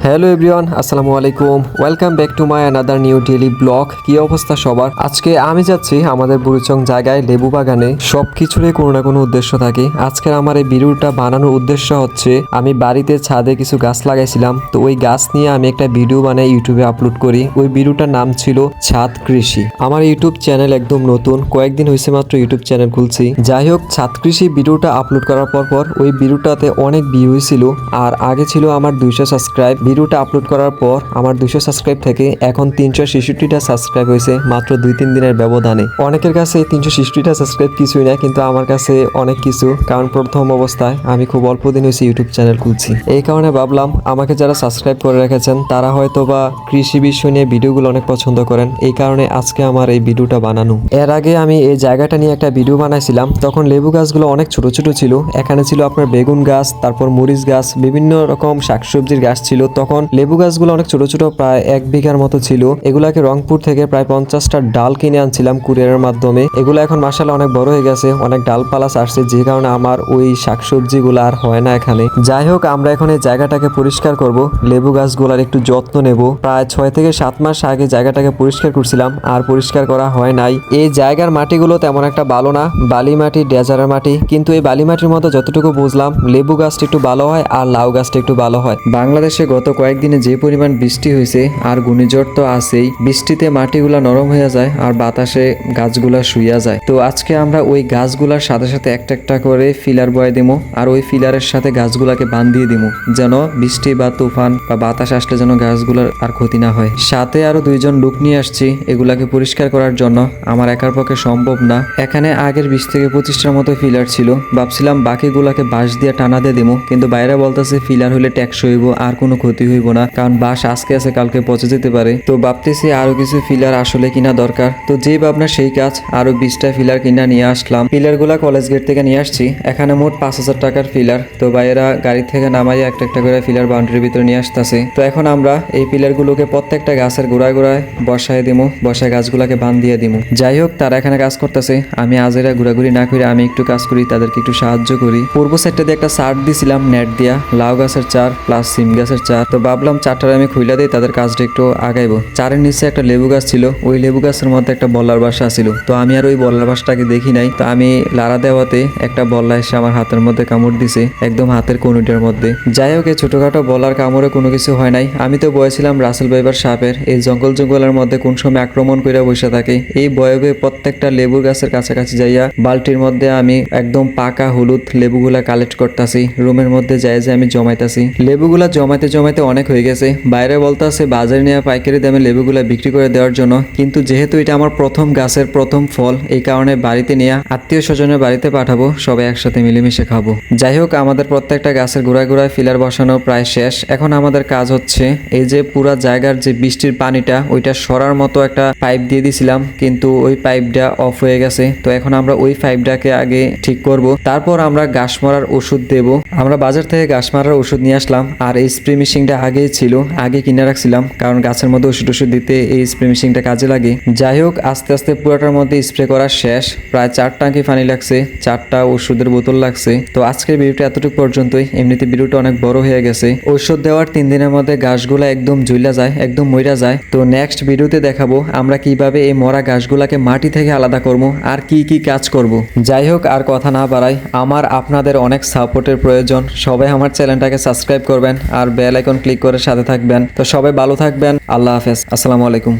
Hello everyone, আসসালামু আলাইকুম। Welcome back to my another new daily blog. কি অবস্থা সবার? আজকে আমি যাচ্ছি আমাদের বুড়িচং জায়গায় লেবু বাগানে। সব কিছুরই কোনো না কোনো উদ্দেশ্য থাকে। আজকের আমার এই ভিডিওটা বানানোর উদ্দেশ্য হচ্ছে আমি বাড়িতে ছাদে কিছু গাছ লাগাইছিলাম, তো ওই গাছ নিয়ে আমি একটা ভিডিও বানাই ইউটিউবে আপলোড করি। ওই ভিডিওটার নাম ছিল ছাদ কৃষি। আমার ইউটিউব চ্যানেল একদম নতুন, কয়েকদিন হয়েছে মাত্র ইউটিউব চ্যানেল খুলছি। যাই হোক, ছাদ কৃষি ভিডিওটা আপলোড করার পর ওই ভিডিওটাতে অনেক ভিউ হয়েছিল, আর আগে ছিল আমার 200 সাবস্ক্রাইব। ভিডিওটা আপলোড করার পর আমার 200 সাবস্ক্রাইব থেকে এখন 366টা সাবস্ক্রাইব হয়েছে মাত্র 2-3 দিনের ব্যবধানে। অনেকের কাছে 366টা সাবস্ক্রাইব কিছুই না, কিন্তু আমার কাছে অনেক কিছু, কারণ প্রথম অবস্থায় আমি খুব অল্প দিন হয়েছে ইউটিউব চ্যানেল খুলছি। এই কারণে ভাবলাম আমাকে যারা সাবস্ক্রাইব করে রেখেছেন তারা হয়তো বা কৃষি বিষয় নিয়ে ভিডিওগুলো অনেক পছন্দ করেন, এই কারণে আজকে আমার এই ভিডিওটা বানানো। এর আগে আমি এই জায়গাটা নিয়ে একটা ভিডিও বানাইছিলাম, তখন লেবু গাছগুলো অনেক ছোট ছোট ছিল। এখানে ছিল আপনার বেগুন গাছ, তারপর মরিচ গাছ, বিভিন্ন রকম শাকসবজির গাছ ছিল। তখন লেবু গাছগুলো অনেক ছোট ছোট, প্রায় 1 বিঘার মতো ছিল। এগুলাকে রংপুর থেকে প্রায় 50টা ডাল কিনে আনছিলাম কুরিয়ারের মাধ্যমে। এগুলো এখন মাশাআল্লাহ অনেক বড় হয়ে গেছে, অনেক ডালপালা আসছে, যে কারণে আমার ওই শাকসবজিগুলো আর হয় না এখানে। যাই হোক, আমরা এখন এই জায়গাটাকে পরিষ্কার করব, লেবু গাছগুলোর একটু যত্ন নেব। প্রায় 6 থেকে 7 মাস আগে জায়গাটাকে পরিষ্কার করছিলাম, আর পরিষ্কার করা হয় নাই। এই জায়গার মাটিগুলো তেমন একটা ভালো না, বালি মাটি, ডেজারের মাটি। কিন্তু এই বালি মাটির মতো যতটুকু বুঝলাম লেবু গাছটা একটু ভালো হয় আর লাউ গাছটা একটু ভালো হয়। বাংলাদেশে গত কয়েকদিনে যে পরিমাণ বৃষ্টি হয়েছে আর ঘূর্ণিঝড় তো আছেই, বৃষ্টিতে মাটিগুলা নরম হয়ে যায় আর বাতাসে গাছগুলা শুইয়া যায়। তো আজকে আমরা ওই গাছগুলার সাথে সাথে একটা একটা করে ফিলার বয়ে দেবো, আর ওই ফিলারের সাথে গাছগুলাকে বান্ধিয়ে দিব, যেন বৃষ্টি বা তুফান বা বাতাস আসলে যেন গাছগুলার আর ক্ষতি না হয়। সাথে আরো 2জন লোক নিয়ে আসছি এগুলাকে পরিষ্কার করার জন্য, আমার একার পক্ষে সম্ভব না। এখানে আগের 20 থেকে 25টার মতো ফিলার ছিল, ভাবছিলাম বাকিগুলাকে বাঁশ দিয়ে টানা দিয়ে দিব, কিন্তু বাইরে বলতেছে ফিলার হলে ট্যাক্স হইব, আর কোনো ক্ষতি হইব না, কারণ বাঁশ আজকে আছে কালকে পচে যেতে পারে। তো ভাবতেছি আরো কিছু ফিলার আসলে কিনা দরকার। তো যেই ভাবনা সেই কাজ, আরো 20টা ফিলার কিনা নিয়ে আসলাম। ফিলারগুলা কলেজ গেট থেকে নিয়ে আসছি। এখানে মোট 5000 টাকার ফিলার। তো ভাইয়েরা গাড়ি থেকে নামাই একটা একটা করে ফিলার বাউন্ডারির ভিতরে নিয়ে আসতেছে। তো এখন আমরা এই ফিলারগুলোকে প্রত্যেকটা গাছের গোড়ায় গোড়ায় বসায় দিব, বসায় গাছগুলাকে বান দিয়ে দিব। যাই হোক, তারা এখানে কাজ করতেছে, আমি আজেরা ঘোরাঘুরি না করে আমি একটু কাজ করি, তাদেরকে একটু সাহায্য করি। পূর্ব সাইডটা দিয়ে একটা চার দিছিলাম নেট দিয়া, লাউ গাছের চার প্লাস সিম গাছের চার। তো ভাবলাম চারটার আমি খুইলা দিই, তাদের কাজটা একটু আগাইবো। চারের নিচে একটা লেবু গাছ ছিল, ওই লেবু গাছের মধ্যে একটা বল্লার বাসা ছিল। তো আমি আর ওই বল্লার বাসাটাকে দেখি নাই, তো আমি লাড়া দেওয়াতে একটা বল্লা এসে আমার হাতের মধ্যে কামড় দিছে, একদম হাতের কনুটার মধ্যে। যাই হোক, এই ছোটখাটো বলার কামড়ে কোনো কিছু হয় নাই। আমি তো বয়েছিলাম রাসেল ভাইবার সাপের, এই জঙ্গলের মধ্যে কোন সময় আক্রমণ করে বসে থাকে। এই বয়ে প্রত্যেকটা লেবুর গাছের কাছাকাছি যাইয়া বালতির মধ্যে আমি একদম পাকা হলুদ লেবুগুলা কালেক্ট করতেছি, রুমের মধ্যে যাই যে আমি জমাইতেছি। লেবুগুলা জমাইতে জমাইতে অনেক হয়ে গেছে। বাইরে বলতেছে বাজারে নিয়ে পাইকারি দামে লেবুগুলা বিক্রি করে দেওয়ার জন্য, কিন্তু যেহেতু এটা আমার প্রথম গাছের প্রথম ফল, এই কারণে বাড়িতে নিয়ে আত্মীয় স্বজনের বাড়িতে পাঠাবো, সবাই একসাথে মিলেমিশে খাবো। যাই হোক, আমাদের প্রত্যেকটা গাছের গোড়ায় গোড়ায় ফিলার বসানো প্রায় শেষ। এখন আমাদের কাজ হচ্ছে এই যে পুরা জায়গার যে বৃষ্টির পানিটা ওইটা সরার মতো একটা পাইপ দিয়ে দিছিলাম, কিন্তু ওই পাইপটা অফ হয়ে গেছে। তো এখন আমরা ওই পাইপটাকে আগে ঠিক করব, তারপর আমরা ঘাস মারার ওষুধ দেব। আমরা বাজার থেকে ঘাস মারার ওষুধ নিয়ে আসলাম, আর এই স্প্রে মেশিনটা আগেই ছিল, আগে কিনে রাখছিলাম, কারণ গাছের মধ্যে ওষুধ দিতে এই স্প্রে মেশিনটা কাজে লাগে। যাই হোক, আস্তে আস্তে পুরোটার মধ্যে স্প্রে করা শেষ। প্রায় 4 ট্যাঙ্কি পানি লাগছে, 4টা ওষুধের বোতল লাগছে। তো আজকের ভিডিওটা এতটুকু পর্যন্তই। এমনিতে ভিডিওটা অনেক বড় হয়ে গেছে। ওষুধ দেওয়ার 3 দিনের মধ্যে গাছগুলা একদম জ্বলা যায়, একদম মইরা যায়। তো নেক্সট ভিডিওতে দেখাবো আমরা কিভাবে এই মরা গাছগুলাকে মাটি থেকে আলাদা করবো আর কি কি কাজ করব। যাই হোক, আর কথা না বাড়াই, আমার আপনাদের অনেক সাপোর্টের প্রয়োজন। সবাই আমার চ্যানেলটাকে সাবস্ক্রাইব করবেন আর বেল আইকন ক্লিক করে সাথে থাকবেন। তো সবাই ভালো থাকবেন। আল্লাহ হাফেজ, আসসালামু আলাইকুম।